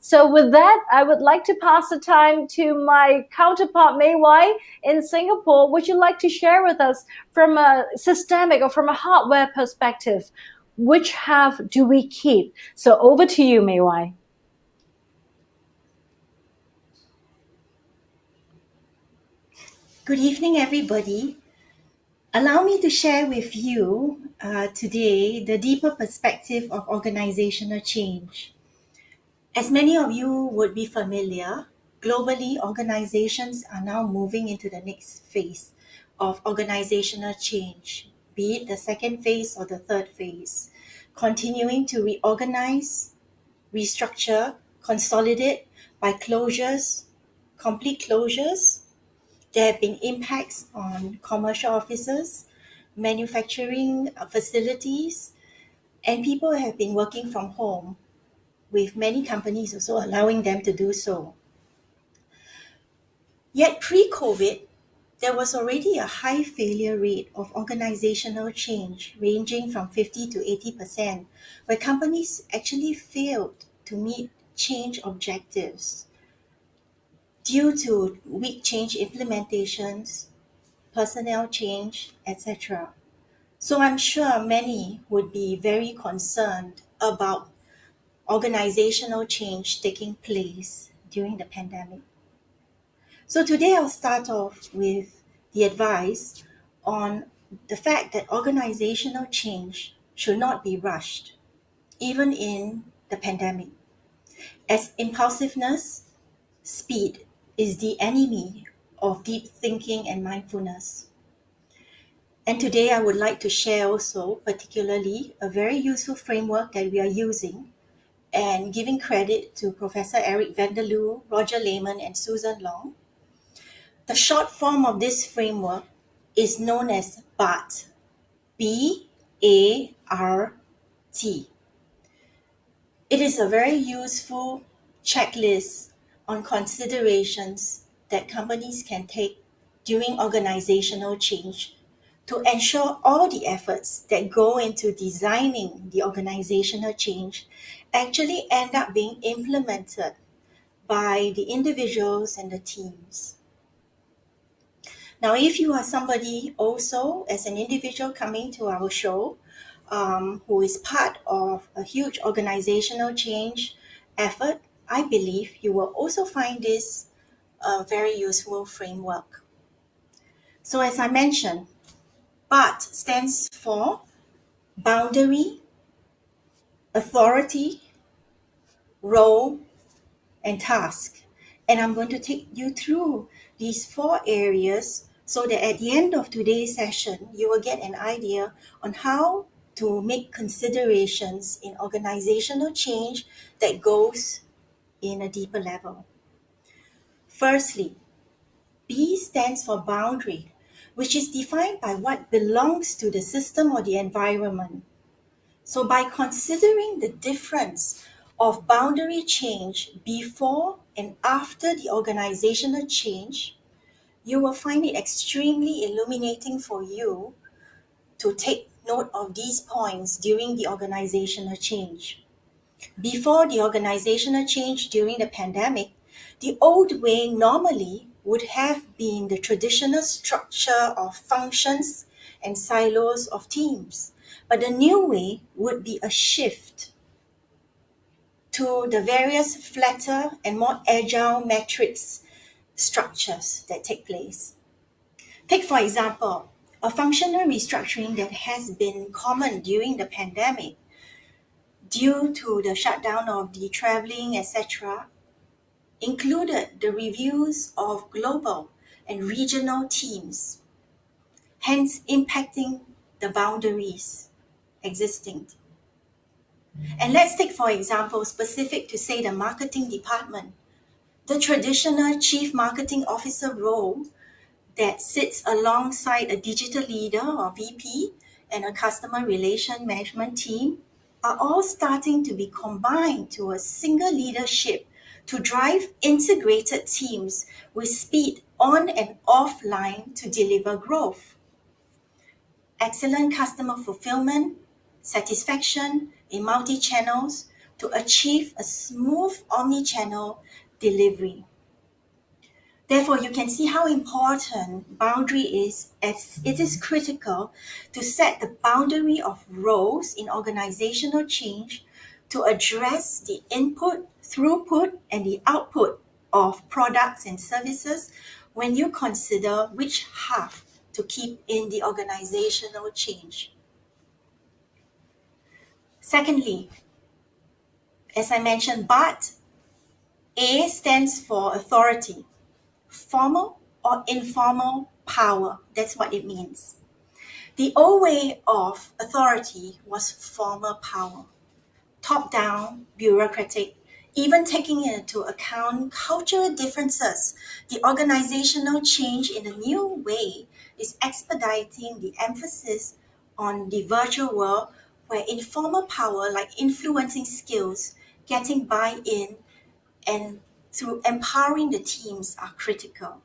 So with that, I would like to pass the time to my counterpart, Mei Wai, in Singapore. Would you like to share with us from a systemic or from a hardware perspective, which half do we keep? So over to you, Mei Wai. Good evening, everybody. Allow me to share with you today the deeper perspective of organizational change. As many of you would be familiar, globally, organizations are now moving into the next phase of organizational change, be it the second phase or the third phase, continuing to reorganize, restructure, consolidate by closures, complete closures. There have been impacts on commercial offices, manufacturing facilities, and people have been working from home, with many companies also allowing them to do so. Yet pre-COVID, there was already a high failure rate of organizational change ranging from 50 to 80%, where companies actually failed to meet change objectives due to weak change implementations, personnel change, etc. So I'm sure many would be very concerned about organizational change taking place during the pandemic. So today I'll start off with the advice on the fact that organizational change should not be rushed, even in the pandemic, as impulsiveness, speed is the enemy of deep thinking and mindfulness. And today I would like to share also particularly a very useful framework that we are using, and giving credit to Professor Eric Vanderloo, Roger Lehman, and Susan Long. The short form of this framework is known as BART, B-A-R-T. It is a very useful checklist on considerations that companies can take during organizational change to ensure all the efforts that go into designing the organizational change actually end up being implemented by the individuals and the teams. Now, if you are somebody also as an individual coming to our show who is part of a huge organizational change effort, I believe you will also find this a very useful framework. So as I mentioned, BART stands for boundary, authority, role, and task. And I'm going to take you through these 4 areas so that at the end of today's session, you will get an idea on how to make considerations in organizational change that goes in a deeper level. Firstly, B stands for boundary, which is defined by what belongs to the system or the environment. So by considering the difference of boundary change before and after the organizational change, you will find it extremely illuminating for you to take note of these points during the organizational change. Before the organizational change during the pandemic, the old way normally would have been the traditional structure of functions and silos of teams. But the new way would be a shift to the various flatter and more agile matrix structures that take place. Take, for example, a functional restructuring that has been common during the pandemic due to the shutdown of the traveling, etc., included the reviews of global and regional teams, hence impacting the boundaries existing. And let's take, for example, specific to, say, the marketing department, the traditional chief marketing officer role that sits alongside a digital leader or VP and a customer relation management team are all starting to be combined to a single leadership to drive integrated teams with speed on and offline to deliver growth. Excellent customer fulfillment, satisfaction in multi-channels to achieve a smooth omni-channel delivery. Therefore, you can see how important boundary is, as it is critical to set the boundary of roles in organizational change to address the input, throughput, and the output of products and services when you consider which half to keep in the organizational change. Secondly, as I mentioned, BART, A stands for authority, formal or informal power. That's what it means. The old way of authority was formal power, top down, bureaucratic, even taking into account cultural differences. The organizational change in the new way is expediting the emphasis on the virtual world where informal power like influencing skills, getting buy-in, and through empowering the teams are critical.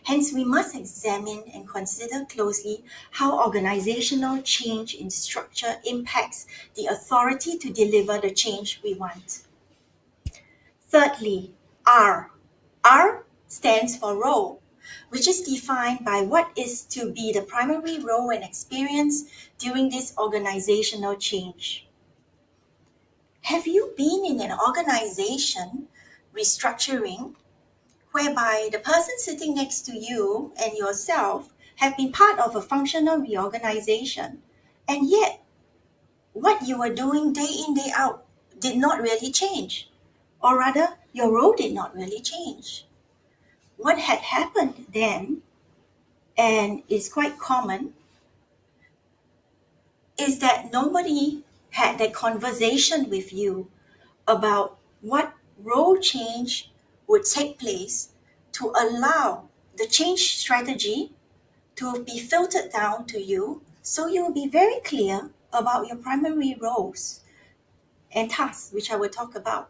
Hence, we must examine and consider closely how organizational change in structure impacts the authority to deliver the change we want. Thirdly, R. R stands for role, which is defined by what is to be the primary role and experience during this organizational change. Have you been in an organization restructuring whereby the person sitting next to you and yourself have been part of a functional reorganization, and yet what you were doing day in, day out did not really change, or rather, your role did not really change? What had happened then, and is quite common, is that nobody had that conversation with you about what role change would take place to allow the change strategy to be filtered down to you so you will be very clear about your primary roles and tasks, which I will talk about.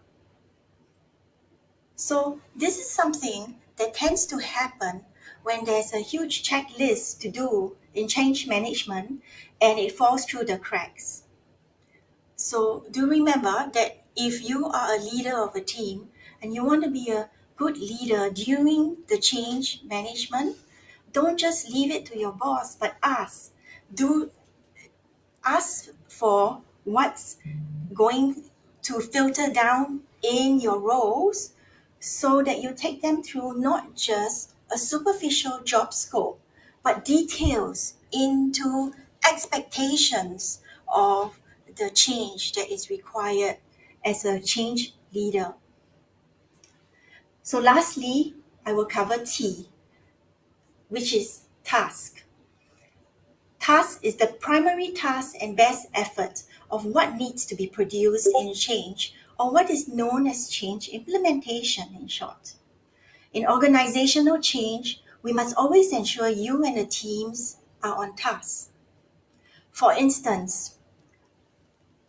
So, this is something that tends to happen when there's a huge checklist to do in change management and it falls through the cracks. So, do remember that if you are a leader of a team and you want to be a good leader during the change management, don't just leave it to your boss, but do ask for what's going to filter down in your roles so that you take them through not just a superficial job scope, but details into expectations of the change that is required as a change leader. So lastly, I will cover T, which is task. Task is the primary task and best effort of what needs to be produced in change, or what is known as change implementation in short. In organizational change, we must always ensure you and the teams are on task. For instance,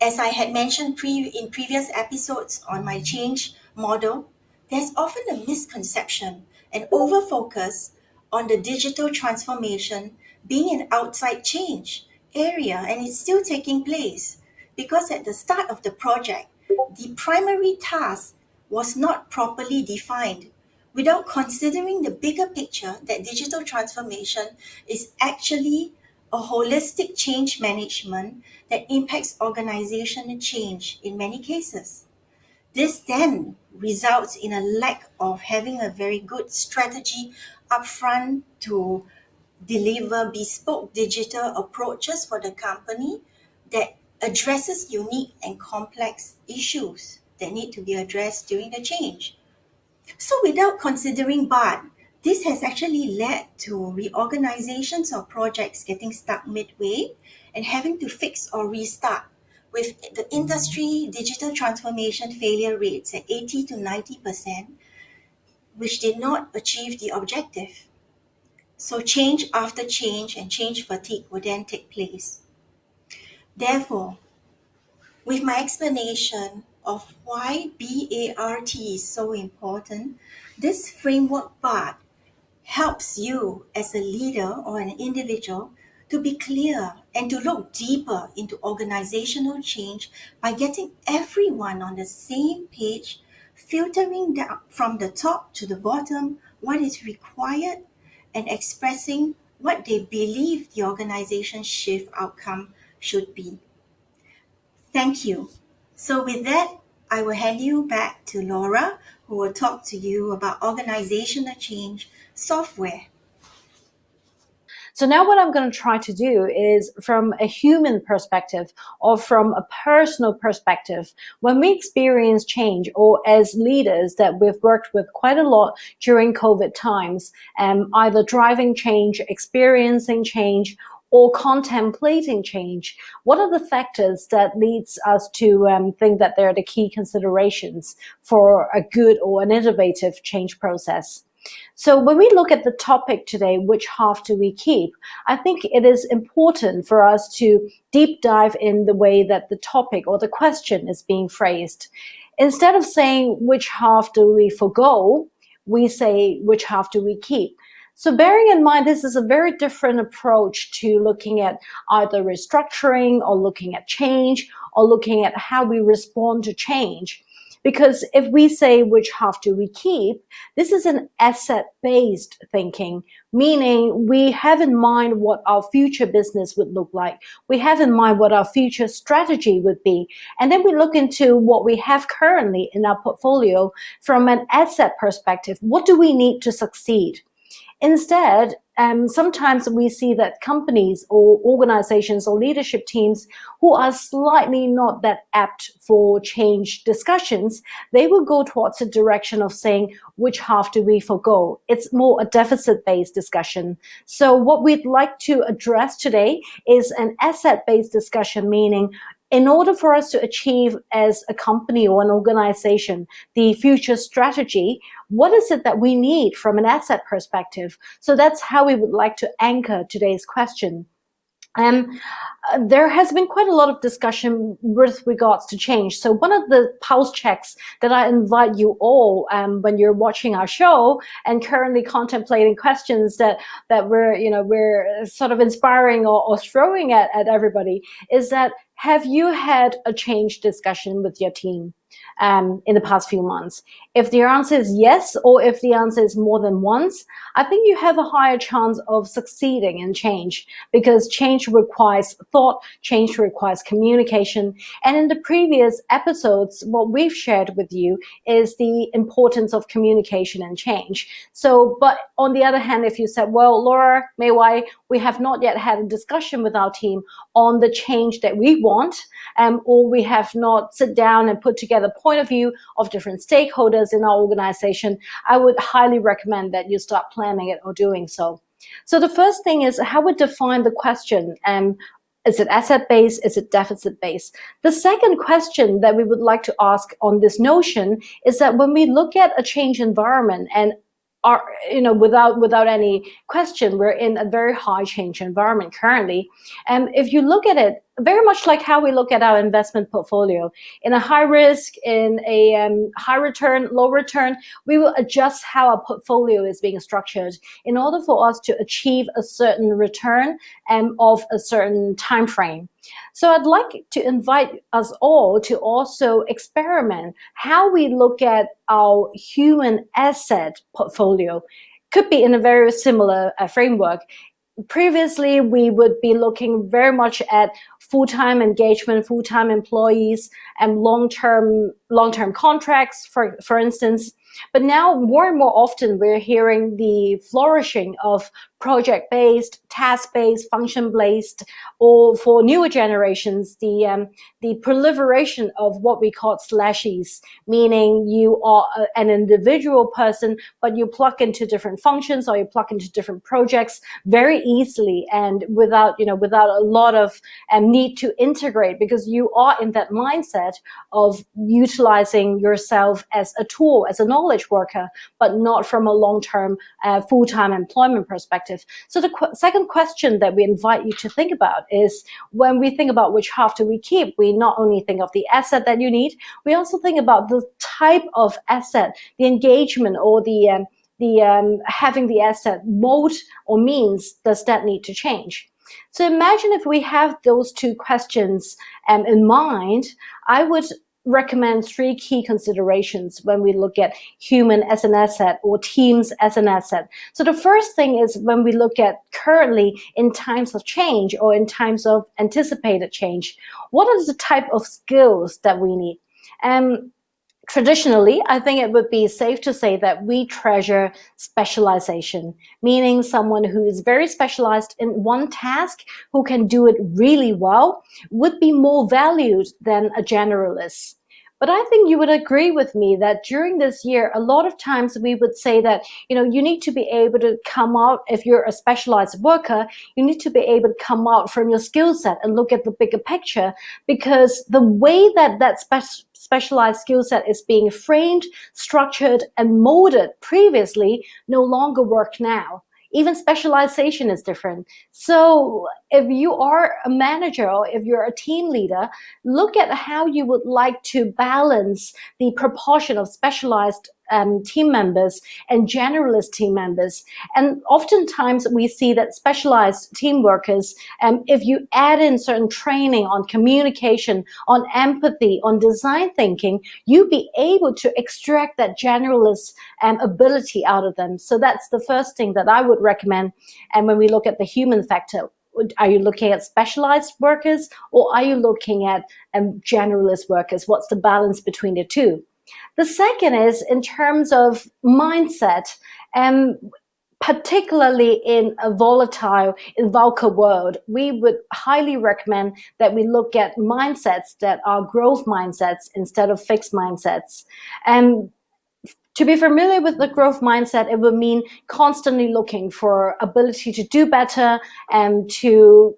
as I had mentioned in previous episodes on my change model, there's often a misconception and over-focus on the digital transformation being an outside change area, and it's still taking place because at the start of the project, the primary task was not properly defined without considering the bigger picture that digital transformation is actually a holistic change management that impacts organizational change in many cases. This then results in a lack of having a very good strategy upfront to deliver bespoke digital approaches for the company that addresses unique and complex issues that need to be addressed during the change. So without considering BART, this has actually led to reorganizations of projects getting stuck midway and having to fix or restart, with the industry digital transformation failure rates at 80 to 90%, which did not achieve the objective. So change after change and change fatigue will then take place. Therefore, with my explanation of why BART is so important, this framework BART helps you as a leader or an individual to be clear and to look deeper into organizational change by getting everyone on the same page, filtering down from the top to the bottom what is required, and expressing what they believe the organization shift outcome should be. Thank you. So, with that, I will hand you back to Laura, who will talk to you about organizational change software. So now what I'm going to try to do is from a human perspective or from a personal perspective, when we experience change or as leaders that we've worked with quite a lot during COVID times, either driving change, experiencing change, or contemplating change, what are the factors that leads us to think that they're the key considerations for a good or an innovative change process? So when we look at the topic today, which half do we keep? I think it is important for us to deep dive in the way that the topic or the question is being phrased. Instead of saying which half do we forgo, we say which half do we keep. So bearing in mind, this is a very different approach to looking at either restructuring or looking at change or looking at how we respond to change. Because if we say which half do we keep, this is an asset-based thinking, meaning we have in mind what our future business would look like. We have in mind what our future strategy would be. And then we look into what we have currently in our portfolio from an asset perspective. What do we need to succeed? Instead, sometimes we see that companies or organizations or leadership teams who are slightly not that apt for change discussions, they will go towards the direction of saying, which half do we forgo? It's more a deficit-based discussion. So what we'd like to address today is an asset-based discussion, meaning in order for us to achieve as a company or an organization the future strategy, what is it that we need from an asset perspective? So that's how we would like to anchor today's question. There has been quite a lot of discussion with regards to change. So one of the pulse checks that I invite you all when you're watching our show and currently contemplating questions that we're sort of inspiring or throwing at everybody is that, have you had a change discussion with your team in the past few months? If the answer is yes, or if the answer is more than once, I think you have a higher chance of succeeding in change, because change requires thought, change requires communication. And in the previous episodes, what we've shared with you is the importance of communication and change. So, but on the other hand, if you said, well, Laura, Mei Wai, we have not yet had a discussion with our team on the change that we want, or we have not sit down and put together a point of view of different stakeholders in our organization, I would highly recommend that you start planning it or doing so. So the first thing is how we define the question. Is it asset-based? Is it deficit-based? The second question that we would like to ask on this notion is that when we look at a change environment, and are, without any question, we're in a very high change environment currently. And if you look at it, very much like how we look at our investment portfolio, in a high risk, in a high return, low return, we will adjust how our portfolio is being structured in order for us to achieve a certain return of a certain time frame. So I'd like to invite us all to also experiment how we look at our human asset portfolio. Could be in a very similar framework. Previously, we would be looking very much at full-time engagement, full-time employees, and long-term contracts, for instance. But now, more and more often, we're hearing the flourishing of project-based, task-based, function-based, or for newer generations, the proliferation of what we call slashies, meaning you are an individual person, but you plug into different functions or you plug into different projects very easily and without a lot of need to integrate, because you are in that mindset of utilizing yourself as a tool, as a knowledge worker, but not from a long-term full-time employment perspective. So the second question that we invite you to think about is, when we think about which half do we keep, we not only think of the asset that you need, we also think about the type of asset, the engagement, or the having the asset mode or means does that need to change. So imagine if we have those two questions in mind, I would recommend three key considerations when we look at human as an asset or teams as an asset. So the first thing is when we look at currently in times of change or in times of anticipated change, what are the type of skills that we need? Traditionally, I think it would be safe to say that we treasure specialization, meaning someone who is very specialized in one task, who can do it really well, would be more valued than a generalist. But I think you would agree with me that during this year, a lot of times we would say that, you need to be able to come out, if you're a specialized worker, you need to be able to come out from your skill set and look at the bigger picture, because the way that specialized skill set is being framed, structured, and molded previously no longer work now. Even specialization is different. So if you are a manager or if you're a team leader, look at how you would like to balance the proportion of specialized team members and generalist team members. And oftentimes we see that specialized team workers, if you add in certain training on communication, on empathy, on design thinking, you'll be able to extract that generalist ability out of them. So that's the first thing that I would recommend. And when we look at the human factor, are you looking at specialized workers or are you looking at generalist workers? What's the balance between the two? The second is in terms of mindset, particularly in a volatile, in VUCA world, we would highly recommend that we look at mindsets that are growth mindsets instead of fixed mindsets. And to be familiar with the growth mindset, it would mean constantly looking for ability to do better and to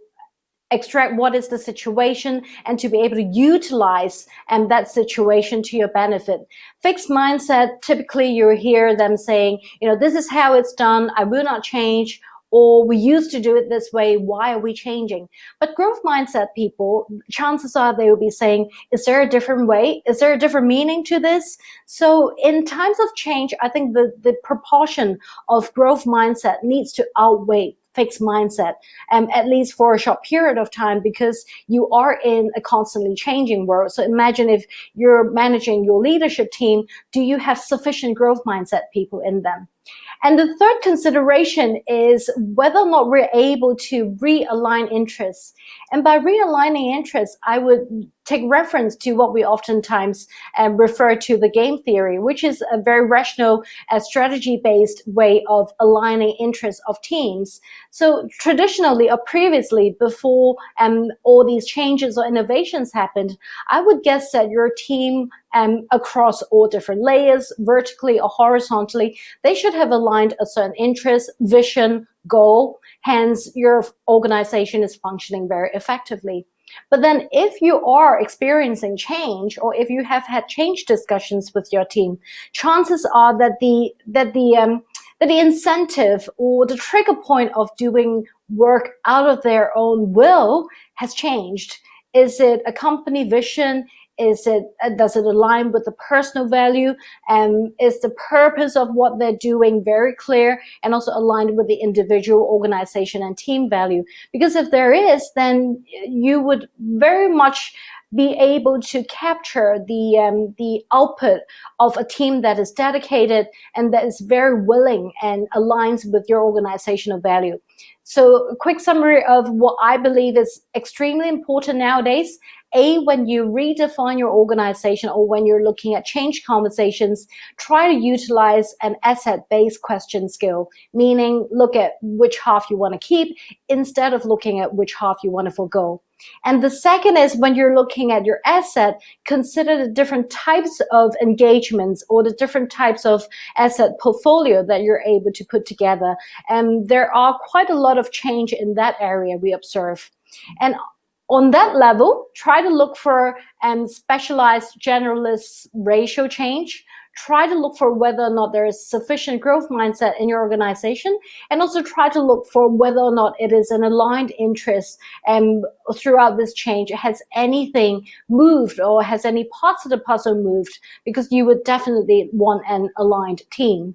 extract what is the situation and to be able to utilize that situation to your benefit. Fixed mindset, typically you hear them saying, this is how it's done, I will not change, or we used to do it this way, why are we changing? But growth mindset people, chances are they will be saying, is there a different way? Is there a different meaning to this? So in times of change, I think the proportion of growth mindset needs to outweigh fixed mindset, at least for a short period of time, because you are in a constantly changing world. So imagine if you're managing your leadership team, do you have sufficient growth mindset people in them? And the third consideration is whether or not we're able to realign interests. And by realigning interests, I would take reference to what we oftentimes refer to the game theory, which is a very rational, strategy-based way of aligning interests of teams. So traditionally or previously, before all these changes or innovations happened, I would guess that your team across all different layers, vertically or horizontally, they should have aligned a certain interest, vision, goal. Hence, your organization is functioning very effectively. But then if you are experiencing change, or if you have had change discussions with your team, chances are that the incentive or the trigger point of doing work out of their own will has changed. Is it a company vision? Does it align with the personal value? Is the purpose of what they're doing very clear and also aligned with the individual, organization, and team value? Because if there is, then you would very much be able to capture the output of a team that is dedicated and that is very willing and aligns with your organizational value. So a quick summary of what I believe is extremely important nowadays. When you redefine your organization or when you're looking at change conversations, try to utilize an asset-based question skill, meaning look at which half you want to keep instead of looking at which half you want to forgo. And the second is when you're looking at your asset, consider the different types of engagements or the different types of asset portfolio that you're able to put together. And there are quite a lot of change in that area we observe. And on that level, try to look for specialized generalist ratio change. Try to look for whether or not there is sufficient growth mindset in your organization, and also try to look for whether or not it is an aligned interest throughout this change. Has anything moved or has any parts of the puzzle moved? Because you would definitely want an aligned team.